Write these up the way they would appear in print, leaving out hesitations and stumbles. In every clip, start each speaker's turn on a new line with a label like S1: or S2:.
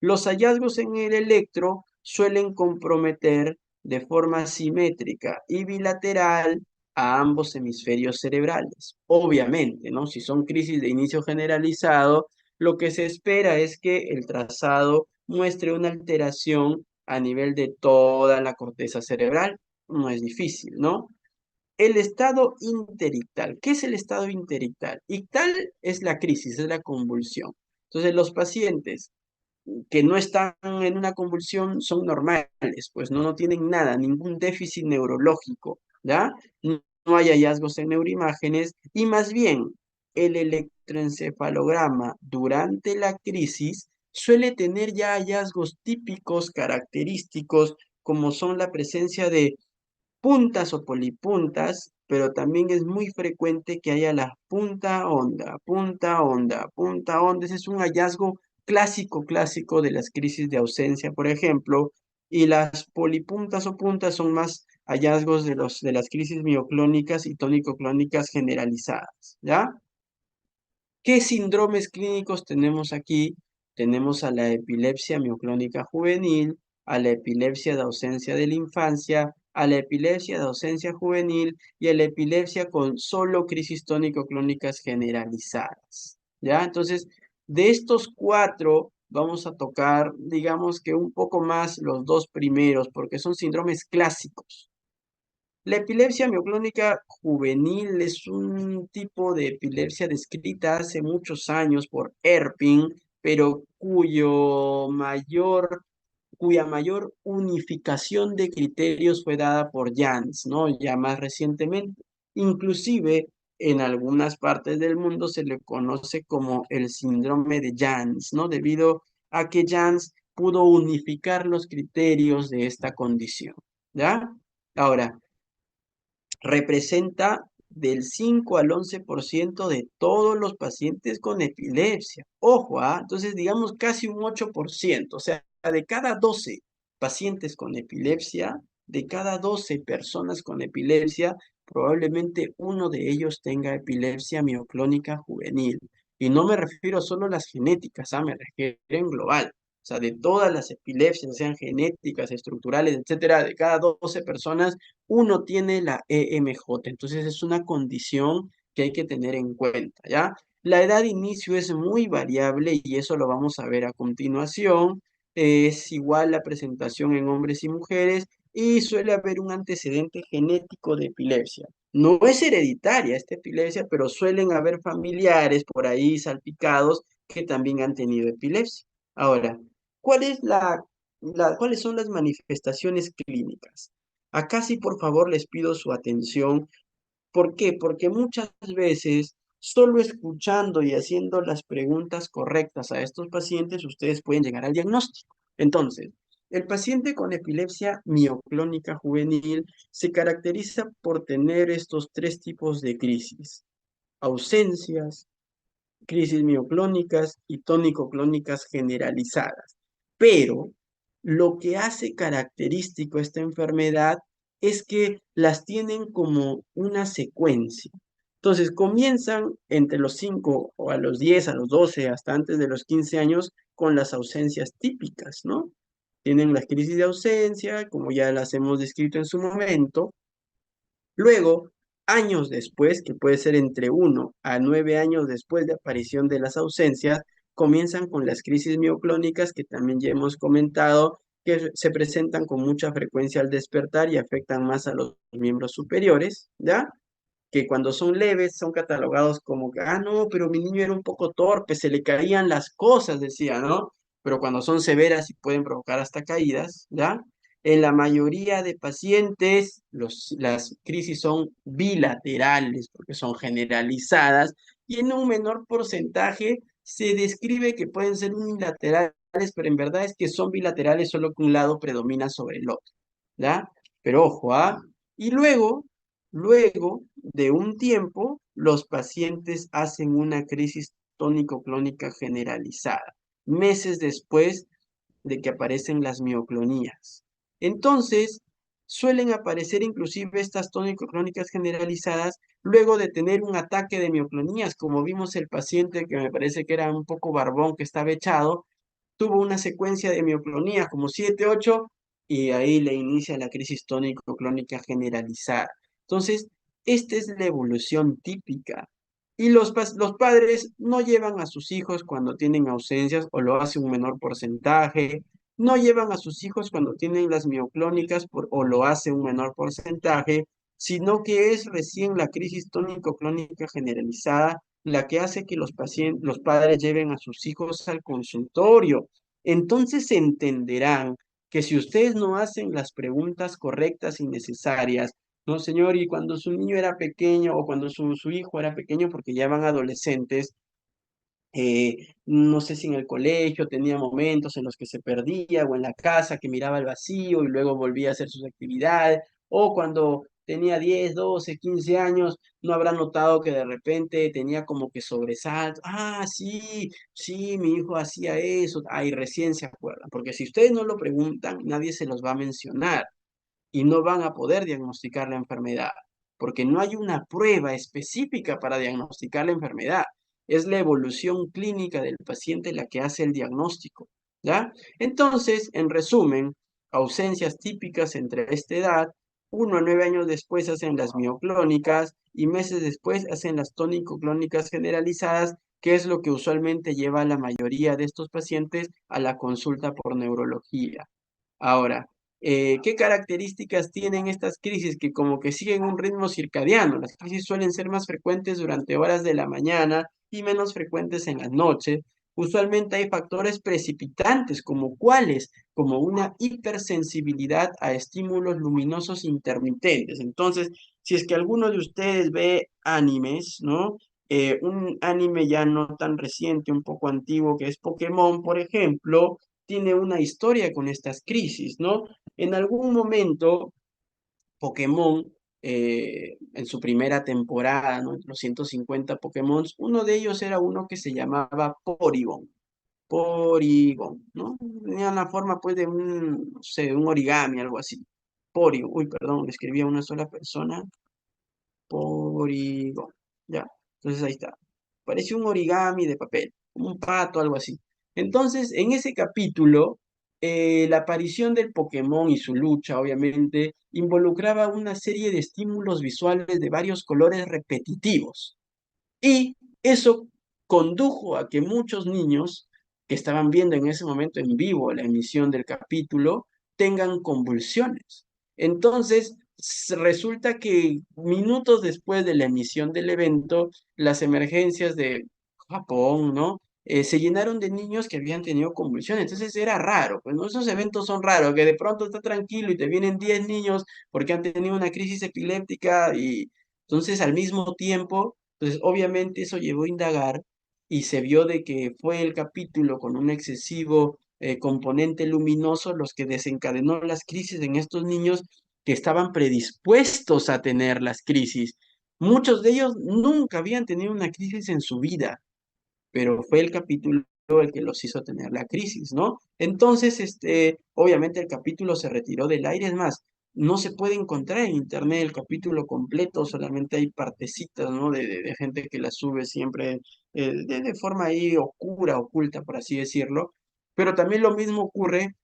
S1: Los hallazgos en el electro suelen comprometer de forma simétrica y bilateral a ambos hemisferios cerebrales. Obviamente, ¿no? Si son crisis de inicio generalizado, lo que se espera es que el trazado muestre una alteración a nivel de toda la corteza cerebral. No es difícil, ¿no? El estado interictal. ¿Qué es el estado interictal? Ictal es la crisis, es la convulsión. Entonces, los pacientes que no están en una convulsión son normales, pues no tienen nada, ningún déficit neurológico, ¿ya? No hay hallazgos en neuroimágenes y más bien el electroencefalograma durante la crisis suele tener ya hallazgos típicos, característicos, como son la presencia de puntas o polipuntas, pero también es muy frecuente que haya la punta onda, punta onda, punta onda. Ese es un hallazgo clásico de las crisis de ausencia, por ejemplo, y las polipuntas o puntas son más hallazgos de las crisis mioclónicas y tónico-clónicas generalizadas, ¿ya? ¿Qué síndromes clínicos tenemos aquí? Tenemos a la epilepsia mioclónica juvenil, a la epilepsia de ausencia de la infancia, a la epilepsia de ausencia juvenil y a la epilepsia con solo crisis tónico-clónicas generalizadas. ¿Ya? Entonces, de estos cuatro, vamos a tocar, digamos que un poco más los dos primeros, porque son síndromes clásicos. La epilepsia mioclónica juvenil es un tipo de epilepsia descrita hace muchos años por Erping, pero cuya mayor unificación de criterios fue dada por Jans, ¿no? Ya más recientemente. Inclusive en algunas partes del mundo se le conoce como el síndrome de Jans, ¿no? Debido a que Jans pudo unificar los criterios de esta condición, ¿ya? Ahora, representa del 5 al 11% de todos los pacientes con epilepsia. Ojo, ¿ah? Entonces digamos casi un 8%, o sea, de cada 12 pacientes con epilepsia, de cada 12 personas con epilepsia, probablemente uno de ellos tenga epilepsia mioclónica juvenil. Y no me refiero solo a las genéticas, me refiero en global. O sea, de todas las epilepsias, sean genéticas, estructurales, etcétera, de cada 12 personas, uno tiene la EMJ. Entonces es una condición que hay que tener en cuenta, ¿ya? La edad de inicio es muy variable y eso lo vamos a ver a continuación. Es igual la presentación en hombres y mujeres y suele haber un antecedente genético de epilepsia. No es hereditaria esta epilepsia, pero suelen haber familiares por ahí salpicados que también han tenido epilepsia. Ahora, ¿cuál es cuáles son las manifestaciones clínicas? Acá sí, por favor, les pido su atención. ¿Por qué? Porque muchas veces, solo escuchando y haciendo las preguntas correctas a estos pacientes, ustedes pueden llegar al diagnóstico. Entonces, el paciente con epilepsia mioclónica juvenil se caracteriza por tener estos tres tipos de crisis: ausencias, crisis mioclónicas y tónico-clónicas generalizadas. Pero lo que hace característico esta enfermedad es que las tienen como una secuencia. Entonces comienzan entre los 5 o a los 10, a los 12, hasta antes de los 15 años con las ausencias típicas, ¿no? Tienen las crisis de ausencia, como ya las hemos descrito en su momento. Luego, años después, que puede ser entre 1 a 9 años después de aparición de las ausencias, comienzan con las crisis mioclónicas que también ya hemos comentado, que se presentan con mucha frecuencia al despertar y afectan más a los miembros superiores, ¿ya? Que cuando son leves son catalogados como que, no, pero mi niño era un poco torpe, se le caían las cosas, decía, ¿no? Pero cuando son severas y pueden provocar hasta caídas, ¿ya? En la mayoría de pacientes, las crisis son bilaterales porque son generalizadas y en un menor porcentaje se describe que pueden ser unilaterales, pero en verdad es que son bilaterales, solo que un lado predomina sobre el otro, ¿ya? Pero ojo, ¿ah? Y luego de un tiempo, los pacientes hacen una crisis tónico-clónica generalizada, meses después de que aparecen las mioclonías. Entonces, suelen aparecer inclusive estas tónico-clónicas generalizadas luego de tener un ataque de mioclonías, como vimos el paciente que me parece que era un poco barbón, que estaba echado. tuvo una secuencia de mioclonía como 7 8 y ahí le inicia la crisis tónico-clónica generalizada. Entonces, esta es la evolución típica. Y los padres no llevan a sus hijos cuando tienen ausencias o lo hace un menor porcentaje, no llevan a sus hijos cuando tienen las mioclónicas o lo hace un menor porcentaje, sino que es recién la crisis tónico-clónica generalizada la que hace que los pacientes, los padres lleven a sus hijos al consultorio. Entonces entenderán que si ustedes no hacen las preguntas correctas y necesarias, no, señor, y cuando su niño era pequeño o cuando su hijo era pequeño, porque ya van adolescentes, no sé si en el colegio tenía momentos en los que se perdía o en la casa que miraba el vacío y luego volvía a hacer sus actividades, o cuando tenía 10 12 15 años, no habrá notado que de repente tenía como que sobresalto. Ah, sí, sí, mi hijo hacía eso. Ay, recién se acuerdan, porque si ustedes no lo preguntan, nadie se los va a mencionar y no van a poder diagnosticar la enfermedad, porque no hay una prueba específica para diagnosticar la enfermedad. Es la evolución clínica del paciente la que hace el diagnóstico, ¿ya? Entonces, en resumen, ausencias típicas entre esta edad, 1 a 9 años después hacen las mioclónicas y meses después hacen las tónico-clónicas generalizadas, que es lo que usualmente lleva a la mayoría de estos pacientes a la consulta por neurología. Ahora, ¿qué características tienen estas crisis? Que como que siguen un ritmo circadiano. Las crisis suelen ser más frecuentes durante horas de la mañana y menos frecuentes en las noches. Usualmente hay factores precipitantes, como cuáles, como una hipersensibilidad a estímulos luminosos intermitentes. Entonces, si es que alguno de ustedes ve animes, ¿no? Un anime ya no tan reciente, un poco antiguo, que es Pokémon, por ejemplo, tiene una historia con estas crisis, ¿no? En algún momento, Pokémon, en su primera temporada, ¿no? Los 150 Pokémon, uno de ellos era uno que se llamaba Porygon. Porygon, ¿no? Tenía la forma, pues, de un, no sé, un origami, algo así. Porygon, uy, perdón, le escribí a una sola persona. Porygon, ¿ya? Entonces ahí está. Parece un origami de papel, como un pato, algo así. Entonces, en ese capítulo, la aparición del Pokémon y su lucha, obviamente, involucraba una serie de estímulos visuales de varios colores repetitivos. Y eso condujo a que muchos niños que estaban viendo en ese momento en vivo la emisión del capítulo tengan convulsiones. Entonces, resulta que minutos después de la emisión del evento, las emergencias de Japón, ¿no? Se llenaron de niños que habían tenido convulsiones. Entonces era raro, pues ¿no? Esos eventos son raros, que de pronto está tranquilo y te vienen 10 niños porque han tenido una crisis epiléptica y entonces al mismo tiempo, entonces obviamente eso llevó a indagar y se vio de que fue el capítulo con un excesivo componente luminoso los que desencadenó las crisis en estos niños que estaban predispuestos a tener las crisis. Muchos de ellos nunca habían tenido una crisis en su vida, pero fue el capítulo el que los hizo tener la crisis, ¿no? Entonces, obviamente el capítulo se retiró del aire, es más, no se puede encontrar en internet el capítulo completo, solamente hay partecitas, ¿no? De gente que la sube siempre de forma ahí oscura, oculta, por así decirlo, pero también lo mismo ocurre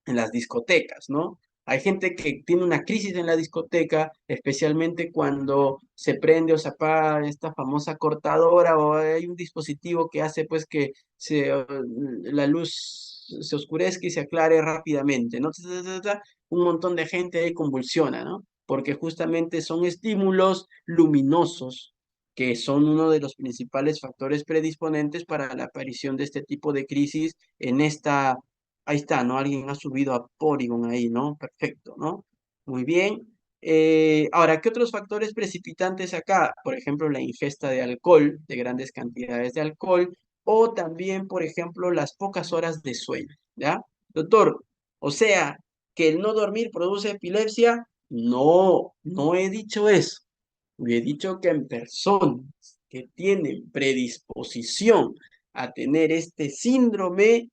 S1: en las discotecas, ¿no? Hay gente que tiene una crisis en la discoteca, especialmente cuando se prende o se apaga esta famosa cortadora o hay un dispositivo que hace pues que la luz se oscurezca y se aclare rápidamente, ¿no? Un montón de gente ahí convulsiona, ¿no? Porque justamente son estímulos luminosos que son uno de los principales factores predisponentes para la aparición de este tipo de crisis en esta. Ahí está, ¿no? Alguien ha subido a Polygon ahí, ¿no? Perfecto, ¿no? Muy bien. Ahora, ¿qué otros factores precipitantes acá? Por ejemplo, la ingesta de alcohol, de grandes cantidades de alcohol, o también, por ejemplo, las pocas horas de sueño, ¿ya? Doctor, o sea, que el no dormir produce epilepsia. No, no he dicho eso. He dicho que en personas que tienen predisposición a tener este síndrome,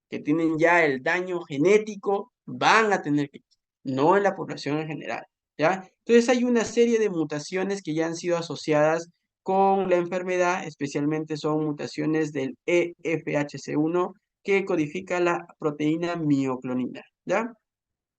S1: que tienen ya el daño genético, van a tener que, no en la población en general, ¿ya? Entonces hay una serie de mutaciones que ya han sido asociadas con la enfermedad, especialmente son mutaciones del EFHC1 que codifica la proteína mioclonina, ¿ya?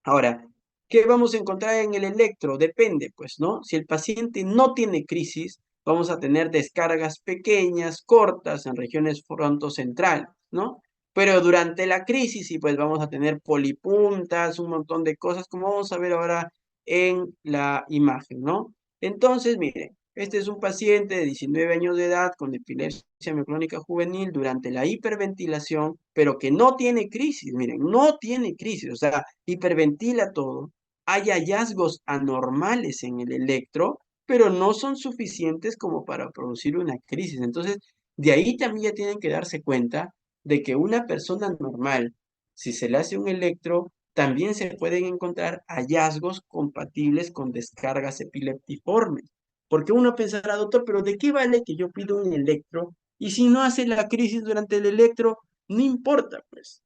S1: Ahora, ¿qué vamos a encontrar en el electro? Depende, pues, ¿no? Si el paciente no tiene crisis, vamos a tener descargas pequeñas, cortas, en regiones frontocentrales, ¿no? Pero durante la crisis, sí, pues vamos a tener polipuntas, un montón de cosas, como vamos a ver ahora en la imagen, ¿no? Entonces, miren, este es un paciente de 19 años de edad con epilepsia mioclónica juvenil durante la hiperventilación, pero que no tiene crisis, miren, no tiene crisis, o sea, hiperventila todo. Hay hallazgos anormales en el electro, pero no son suficientes como para producir una crisis. Entonces, de ahí también ya tienen que darse cuenta de que una persona normal, si se le hace un electro, también se pueden encontrar hallazgos compatibles con descargas epileptiformes. Porque uno pensará, doctor, pero ¿de qué vale que yo pido un electro? Y si no hace la crisis durante el electro, no importa, pues.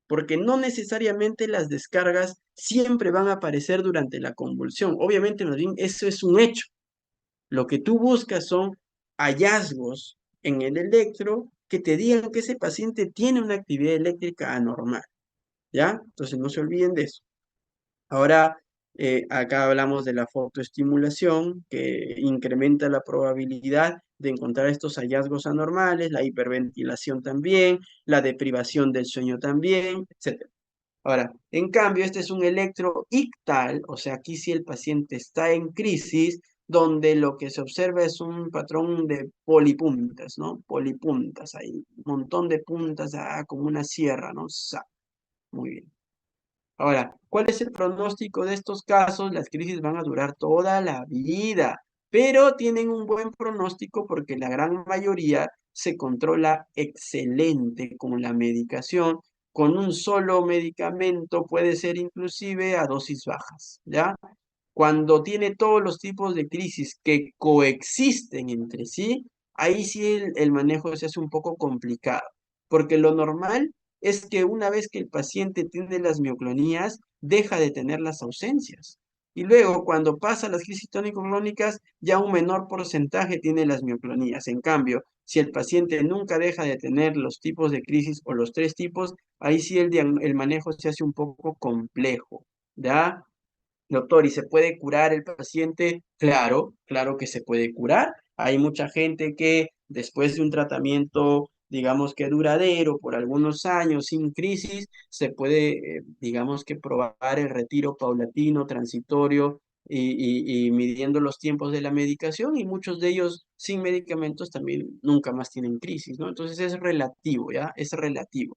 S1: Porque no necesariamente las descargas siempre van a aparecer durante la convulsión. Obviamente, más bien, eso es un hecho. Lo que tú buscas son hallazgos en el electro que te digan que ese paciente tiene una actividad eléctrica anormal, ¿ya? Entonces, no se olviden de eso. Ahora, acá hablamos de la fotoestimulación, que incrementa la probabilidad de encontrar estos hallazgos anormales, la hiperventilación también, la deprivación del sueño también, etc. Ahora, en cambio, este es un electroictal, o sea, aquí sí el paciente está en crisis, donde lo que se observa es un patrón de polipuntas, ¿no? Polipuntas, hay un montón de puntas, como una sierra, ¿no? Muy bien. Ahora, ¿cuál es el pronóstico de estos casos? Las crisis van a durar toda la vida, pero tienen un buen pronóstico porque la gran mayoría se controla excelente con la medicación. Con un solo medicamento puede ser inclusive a dosis bajas, ¿ya? Cuando tiene todos los tipos de crisis que coexisten entre sí, ahí sí el manejo se hace un poco complicado, porque lo normal es que una vez que el paciente tiene las mioclonías, deja de tener las ausencias. Y luego, cuando pasa las crisis tónico-clónicas, ya un menor porcentaje tiene las mioclonías. En cambio, si el paciente nunca deja de tener los tipos de crisis o los tres tipos, ahí sí el manejo se hace un poco complejo, ¿ya? Doctor, ¿y se puede curar el paciente? Claro, claro que se puede curar. Hay mucha gente que después de un tratamiento, digamos que duradero, por algunos años, sin crisis, se puede, digamos que probar el retiro paulatino, transitorio y midiendo los tiempos de la medicación y muchos de ellos sin medicamentos también nunca más tienen crisis, ¿no? Entonces es relativo, ¿ya? Es relativo.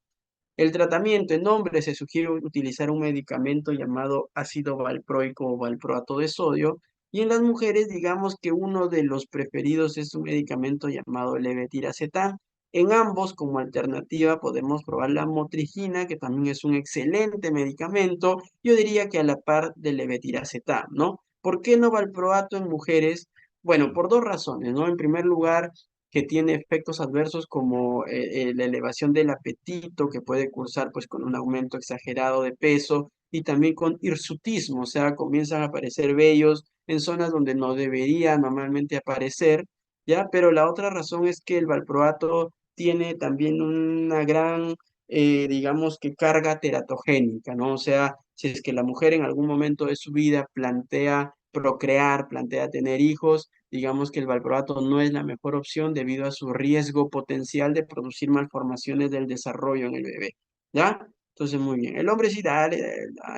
S1: El tratamiento en hombres se sugiere utilizar un medicamento llamado ácido valproico o valproato de sodio y en las mujeres digamos que uno de los preferidos es un medicamento llamado levetiracetam. En ambos como alternativa podemos probar la motrigina que también es un excelente medicamento, yo diría que a la par del levetiracetam, ¿no? ¿Por qué no valproato en mujeres? Bueno, por dos razones, ¿no? En primer lugar, que tiene efectos adversos como la elevación del apetito, que puede cursar pues con un aumento exagerado de peso y también con hirsutismo, o sea, comienzan a aparecer vellos en zonas donde no debería normalmente aparecer, ¿ya? Pero la otra razón es que el valproato tiene también una gran, digamos que carga teratogénica, ¿no? O sea, si es que la mujer en algún momento de su vida plantea procrear, plantea tener hijos, digamos que el valproato no es la mejor opción debido a su riesgo potencial de producir malformaciones del desarrollo en el bebé, ¿ya? Entonces, muy bien. El hombre sí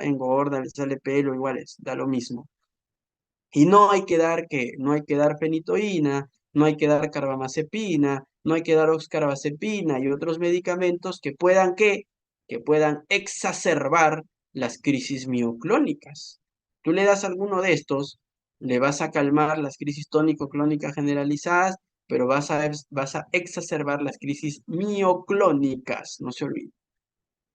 S1: engorda, le sale pelo, igual da lo mismo. Y no hay que dar fenitoína, no hay que dar carbamazepina, no hay que dar oxcarbazepina y otros medicamentos que puedan exacerbar las crisis mioclónicas. Tú le das alguno de estos, le vas a calmar las crisis tónico-clónicas generalizadas, pero vas a exacerbar las crisis mioclónicas, no se olvide.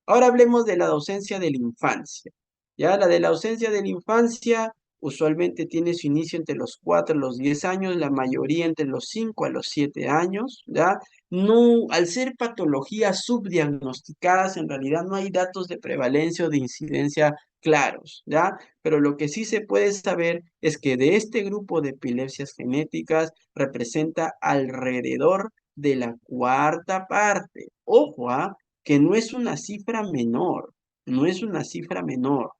S1: Ahora hablemos de la docencia de la infancia. Ya la de la ausencia de la infancia usualmente tiene su inicio entre los 4 y los 10 años, la mayoría entre los 5 a los 7 años, ¿ya? No, al ser patologías subdiagnosticadas, en realidad no hay datos de prevalencia o de incidencia claros, ¿ya? Pero lo que sí se puede saber es que de este grupo de epilepsias genéticas representa alrededor de la cuarta parte. Ojo, ¿ah? que no es una cifra menor, no es una cifra menor.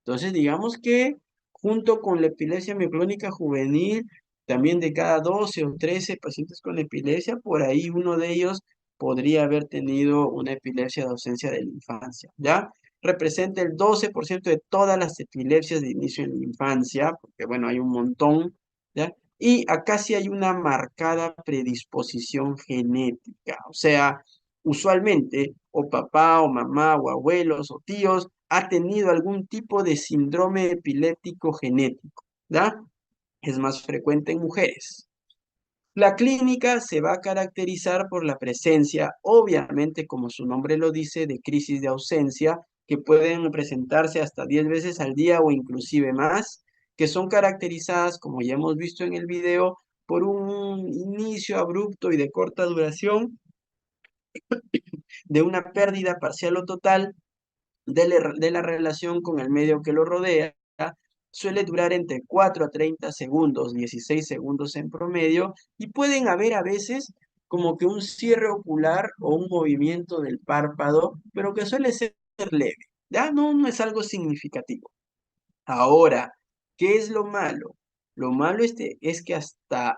S1: Entonces, digamos que junto con la epilepsia mioclónica juvenil, también de cada 12 o 13 pacientes con epilepsia, por ahí uno de ellos podría haber tenido una epilepsia de ausencia de la infancia, ¿ya? Representa el 12% de todas las epilepsias de inicio en la infancia, porque bueno, hay un montón, ¿ya? Y acá sí hay una marcada predisposición genética, o sea, usualmente o papá o mamá o abuelos o tíos ha tenido algún tipo de síndrome epiléptico genético, ¿ya? Es más frecuente en mujeres. La clínica se va a caracterizar por la presencia, obviamente, como su nombre lo dice, de crisis de ausencia que pueden presentarse hasta 10 veces al día o inclusive más, que son caracterizadas, como ya hemos visto en el video, por un inicio abrupto y de corta duración de una pérdida parcial o total de la relación con el medio que lo rodea. Suele durar entre 4 a 30 segundos, 16 segundos en promedio, y pueden haber a veces como que un cierre ocular o un movimiento del párpado, pero que suele ser leve, ¿ya? No, no es algo significativo. Ahora, ¿qué es lo malo? Lo malo es que hasta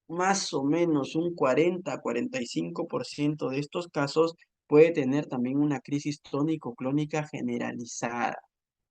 S1: más o menos un 40-45% de estos casos puede tener también una crisis tónico-clónica generalizada,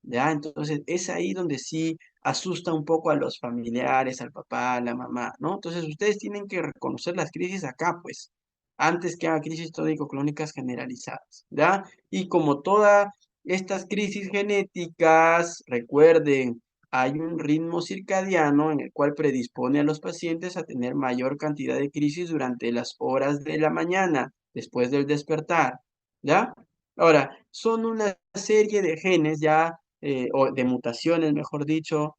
S1: ¿ya? Entonces, es ahí donde sí asusta un poco a los familiares, al papá, a la mamá, ¿no? Entonces, ustedes tienen que reconocer las crisis acá, pues, antes que haga crisis tónico-clónicas generalizadas, ¿ya? Y como todas estas crisis genéticas, recuerden, hay un ritmo circadiano en el cual predispone a los pacientes a tener mayor cantidad de crisis durante las horas de la mañana, después del despertar, ¿ya? Ahora, son una serie de genes ya, o de mutaciones, mejor dicho,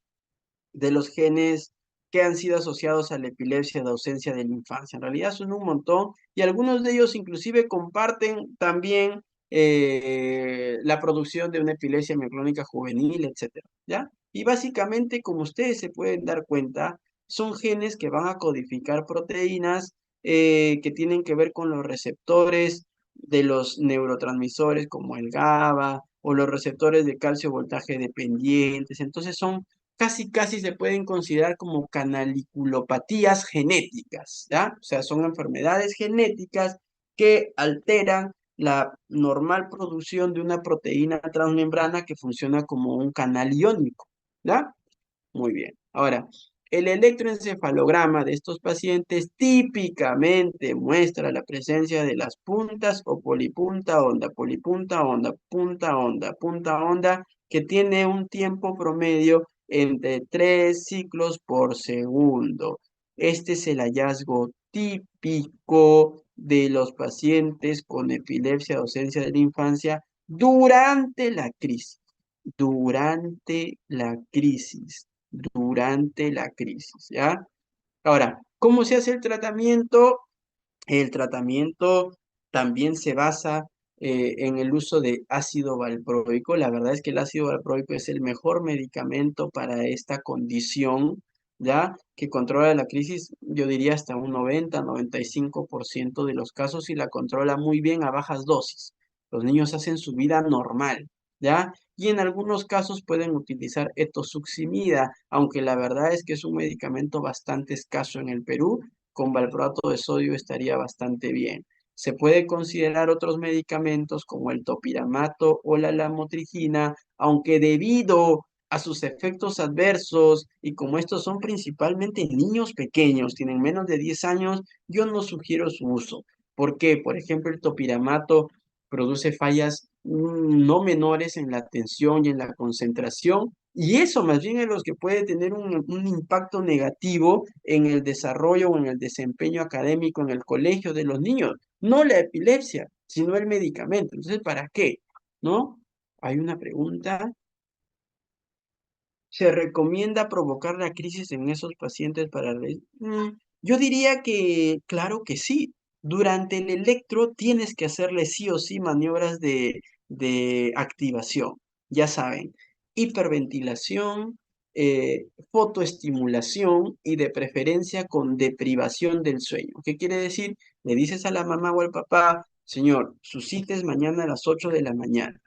S1: de los genes que han sido asociados a la epilepsia de ausencia de la infancia. En realidad son un montón y algunos de ellos inclusive comparten también la producción de una epilepsia mioclónica juvenil, etcétera, ¿ya? Y básicamente, como ustedes se pueden dar cuenta, son genes que van a codificar proteínas que tienen que ver con los receptores de los neurotransmisores como el GABA o los receptores de calcio voltaje dependientes. Entonces son casi se pueden considerar como canaliculopatías genéticas, ¿ya? O sea, son enfermedades genéticas que alteran la normal producción de una proteína transmembrana que funciona como un canal iónico, ¿ya? Muy bien. Ahora, el electroencefalograma de estos pacientes típicamente muestra la presencia de las puntas o polipunta onda, punta onda, que tiene un tiempo promedio entre 3 ciclos por segundo. Este es el hallazgo típico de los pacientes con epilepsia, docencia de la infancia, durante la crisis. Durante la crisis, durante la crisis, ¿ya? Ahora, ¿cómo se hace el tratamiento? El tratamiento también se basa en el uso de ácido valproico. La verdad es que el ácido valproico es el mejor medicamento para esta condición, ¿ya? Que controla la crisis, yo diría hasta un 90-95% de los casos y la controla muy bien a bajas dosis. Los niños hacen su vida normal, ¿ya? Y en algunos casos pueden utilizar etosuximida, aunque la verdad es que es un medicamento bastante escaso en el Perú. Con valproato de sodio estaría bastante bien. Se puede considerar otros medicamentos como el topiramato o la lamotrigina, aunque debido a sus efectos adversos y como estos son principalmente en niños pequeños, tienen menos de 10 años, yo no sugiero su uso. ¿Por qué? Por ejemplo, el topiramato produce fallas no menores en la atención y en la concentración, y eso más bien es lo que puede tener un impacto negativo en el desarrollo o en el desempeño académico en el colegio de los niños. No la epilepsia, sino el medicamento. Entonces, ¿para qué? ¿No? Hay una pregunta. ¿Se recomienda provocar la crisis en esos pacientes para... Yo diría que, claro que sí. Durante el electro tienes que hacerle sí o sí maniobras de activación. Ya saben, hiperventilación, fotoestimulación y de preferencia con deprivación del sueño. ¿Qué quiere decir? Le dices a la mamá o al papá, señor, su cita es mañana a las 8 de la mañana.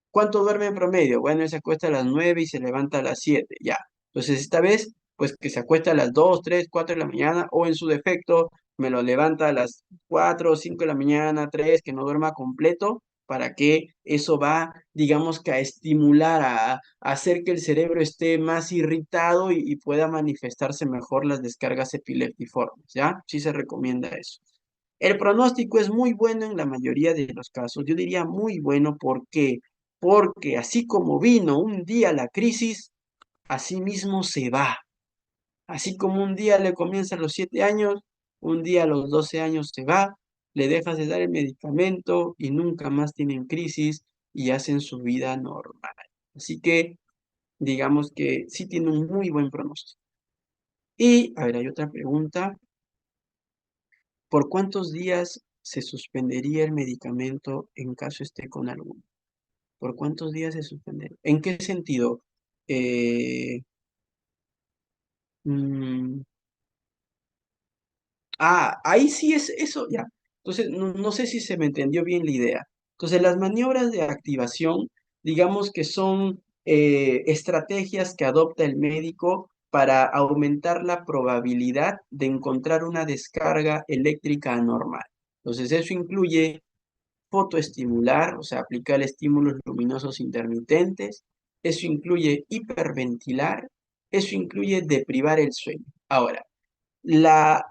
S1: ¿Cuánto duerme en promedio? Bueno, él se acuesta a las 9 y se levanta a las 7, ya. Entonces, esta vez, pues que se acuesta a las 2, 3, 4 de la mañana, o en su defecto, me lo levanta a las 4 o 5 de la mañana, 3, que no duerma completo, para que eso va, digamos que a estimular, a hacer que el cerebro esté más irritado y pueda manifestarse mejor las descargas epiléptiformes, ¿ya? Sí se recomienda eso. El pronóstico es muy bueno en la mayoría de los casos. Yo diría muy bueno, ¿por qué? Porque así como vino un día la crisis, así mismo se va. Así como un día le comienza a los 7 años, un día a los 12 años se va, le dejas de dar el medicamento y nunca más tienen crisis y hacen su vida normal. Así que digamos que sí tiene un muy buen pronóstico. Y, a ver, hay otra pregunta. ¿Por cuántos días se suspendería el medicamento en caso esté con alguno? ¿Por cuántos días se suspendería? ¿En qué sentido? Eh, mm, ahí sí es eso, ya. Entonces, no sé si se me entendió bien la idea. Entonces, las maniobras de activación, digamos que son estrategias que adopta el médico para aumentar la probabilidad de encontrar una descarga eléctrica anormal. Entonces, eso incluye fotoestimular, o sea, aplicar estímulos luminosos intermitentes. Eso incluye hiperventilar. Eso incluye deprivar el sueño. Ahora, la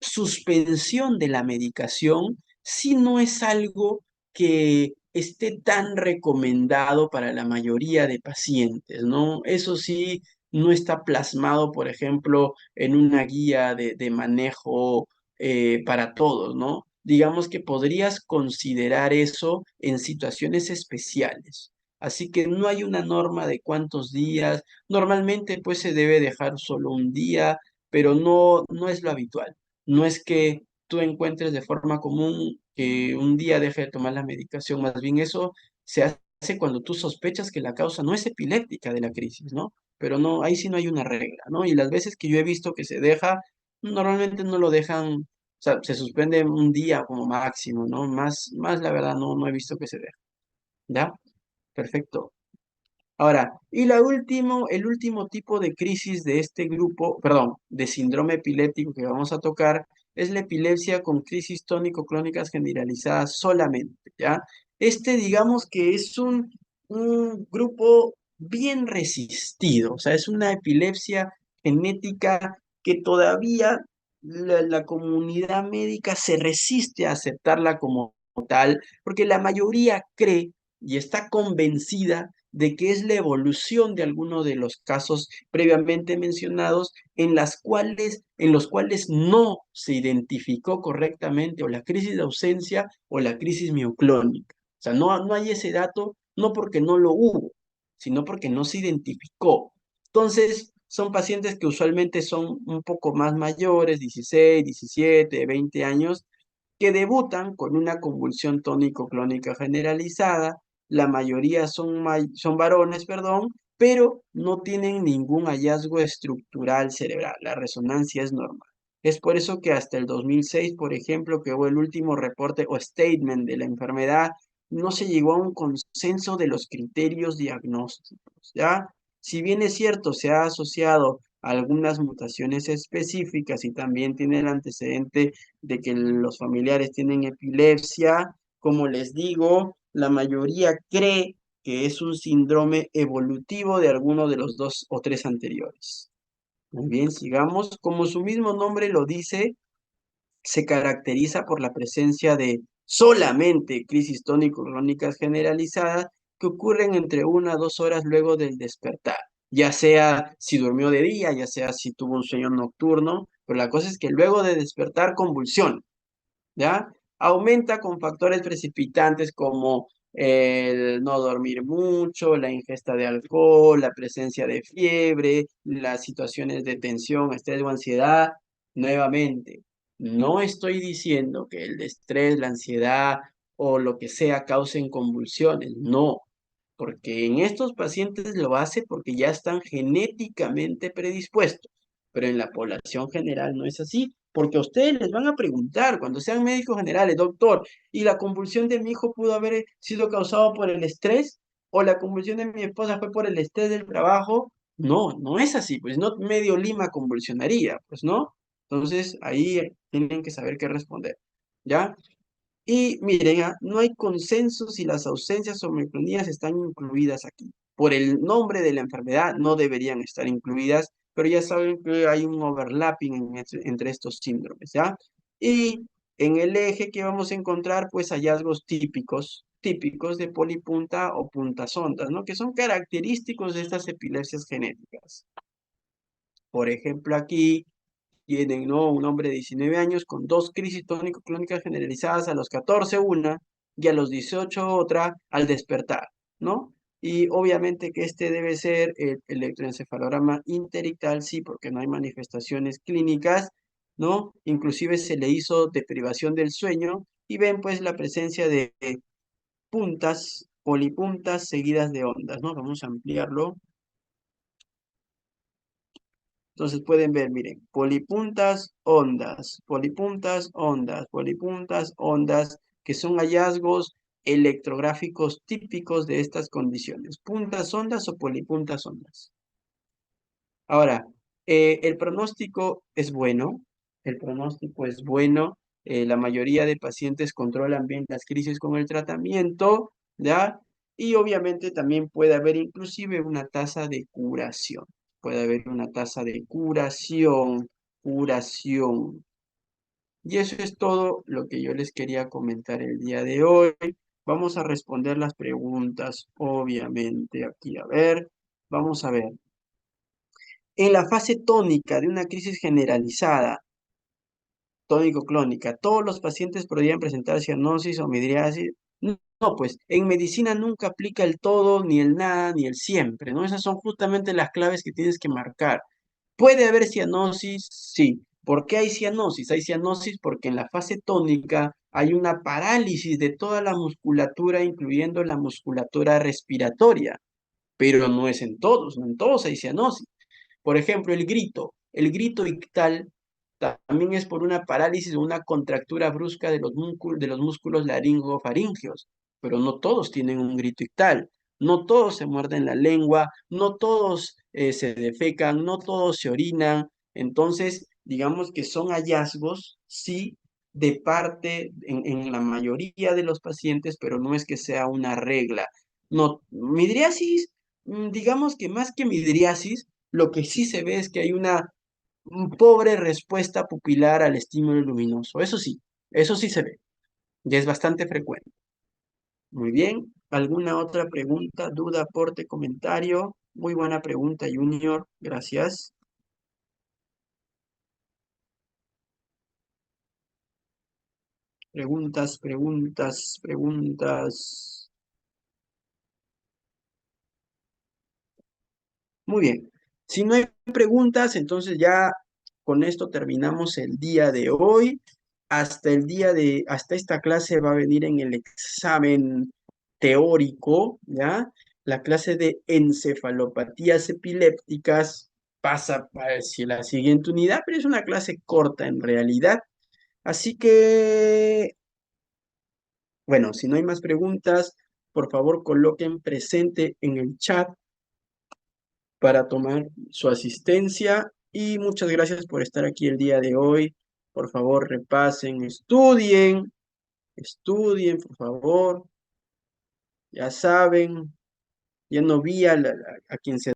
S1: suspensión de la medicación sí no es algo que esté tan recomendado para la mayoría de pacientes, ¿no? Eso sí no está plasmado, por ejemplo, en una guía de manejo para todos, ¿no? Digamos que podrías considerar eso en situaciones especiales. Así que no hay una norma de cuántos días. Normalmente, pues se debe dejar solo un día, pero no es lo habitual. No es que tú encuentres de forma común que un día deje de tomar la medicación, más bien eso se hace cuando tú sospechas que la causa no es epiléptica de la crisis, ¿no? Pero no, ahí sí no hay una regla, ¿no? Y las veces que yo he visto que se deja, normalmente no lo dejan, o sea, se suspende un día como máximo, ¿no? Más la verdad no he visto que se deje, ¿ya? Perfecto. Ahora, el último tipo de crisis de este grupo, perdón, de síndrome epiléptico que vamos a tocar, es la epilepsia con crisis tónico-clónicas generalizadas solamente, ¿ya? Este, digamos que es un grupo bien resistido, o sea, es una epilepsia genética que todavía la comunidad médica se resiste a aceptarla como tal, porque la mayoría cree y está convencida de que es la evolución de alguno de los casos previamente mencionados en los cuales no se identificó correctamente o la crisis de ausencia o la crisis mioclónica. O sea, no hay ese dato, no porque no lo hubo, sino porque no se identificó. Entonces, son pacientes que usualmente son un poco más mayores, 16, 17, 20 años, que debutan con una convulsión tónico-clónica generalizada. La mayoría son varones, perdón, pero no tienen ningún hallazgo estructural cerebral. La resonancia es normal. Es por eso que hasta el 2006, por ejemplo, que hubo el último reporte o statement de la enfermedad, no se llegó a un consenso de los criterios diagnósticos, ¿ya? Si bien es cierto, se ha asociado a algunas mutaciones específicas y también tiene el antecedente de que los familiares tienen epilepsia, como les digo, la mayoría cree que es un síndrome evolutivo de alguno de los dos o tres anteriores. Muy bien, sigamos. Como su mismo nombre lo dice, se caracteriza por la presencia de solamente crisis tónico-clónicas generalizadas que ocurren entre 1 a 2 horas luego del despertar, ya sea si durmió de día, ya sea si tuvo un sueño nocturno, pero la cosa es que luego de despertar convulsión. ¿Ya? Aumenta con factores precipitantes como el no dormir mucho, la ingesta de alcohol, la presencia de fiebre, las situaciones de tensión, estrés o ansiedad. Nuevamente, no estoy diciendo que el estrés, la ansiedad o lo que sea causen convulsiones, no, porque en estos pacientes lo hace porque ya están genéticamente predispuestos, pero en la población general no es así porque a ustedes les van a preguntar cuando sean médicos generales, doctor, ¿y la convulsión de mi hijo pudo haber sido causada por el estrés? ¿O la convulsión de mi esposa fue por el estrés del trabajo? No, no es así, pues no medio Lima convulsionaría, pues no. Entonces ahí tienen que saber qué responder, ¿ya? Y miren, no hay consenso si las ausencias o micronías están incluidas aquí. Por el nombre de la enfermedad no deberían estar incluidas, pero ya saben que hay un overlapping entre estos síndromes, ¿ya? Y en el eje que vamos a encontrar, pues hallazgos típicos de polipunta o puntas ondas, ¿no? Que son característicos de estas epilepsias genéticas. Por ejemplo, aquí tienen, ¿no? Un hombre de 19 años con dos crisis tónico-clónicas generalizadas, a los 14 una y a los 18 otra al despertar, ¿no? Y obviamente que este debe ser el electroencefalograma interictal, sí, porque no hay manifestaciones clínicas, ¿no? Inclusive se le hizo deprivación del sueño y ven pues la presencia de puntas, polipuntas seguidas de ondas, ¿no? Vamos a ampliarlo. Entonces pueden ver, miren, polipuntas, ondas, polipuntas, ondas, polipuntas, ondas, que son hallazgos electrográficos típicos de estas condiciones. Puntas, ondas o polipuntas, ondas. Ahora, el pronóstico es bueno, el pronóstico es bueno. La mayoría de pacientes controlan bien las crisis con el tratamiento, ¿ya? Y obviamente también puede haber inclusive una tasa de curación. Puede haber una tasa de curación. Y eso es todo lo que yo les quería comentar el día de hoy. Vamos a responder las preguntas, obviamente, aquí. A ver, vamos a ver. En la fase tónica de una crisis generalizada, tónico-clónica, ¿todos los pacientes podrían presentar cianosis o midriasis? No, pues en medicina nunca aplica el todo, ni el nada, ni el siempre, ¿no? Esas son justamente las claves que tienes que marcar. ¿Puede haber cianosis? Sí. ¿Por qué hay cianosis? Hay cianosis porque en la fase tónica hay una parálisis de toda la musculatura, incluyendo la musculatura respiratoria, pero no es en todos, no en todos hay cianosis. Por ejemplo, el grito ictal también es por una parálisis o una contractura brusca de los músculos laringofaringeos, pero no todos tienen un grito ictal, no todos se muerden la lengua, no todos se defecan, no todos se orinan, entonces digamos que son hallazgos, sí, de parte en la mayoría de los pacientes, pero no es que sea una regla. No, midriasis, digamos que más que midriasis, lo que sí se ve es que hay una pobre respuesta pupilar al estímulo luminoso. Eso sí se ve. Ya es bastante frecuente. Muy bien. ¿Alguna otra pregunta, duda, aporte, comentario? Muy buena pregunta, Junior. Gracias. Preguntas. Muy bien. Si no hay preguntas, entonces ya con esto terminamos el día de hoy. Hasta esta clase va a venir en el examen teórico, ¿ya? La clase de encefalopatías epilépticas pasa hacia la siguiente unidad, pero es una clase corta en realidad. Así que, bueno, si no hay más preguntas, por favor coloquen presente en el chat para tomar su asistencia y muchas gracias por estar aquí el día de hoy. Por favor, repasen, estudien, por favor. Ya saben, ya no vi a quien se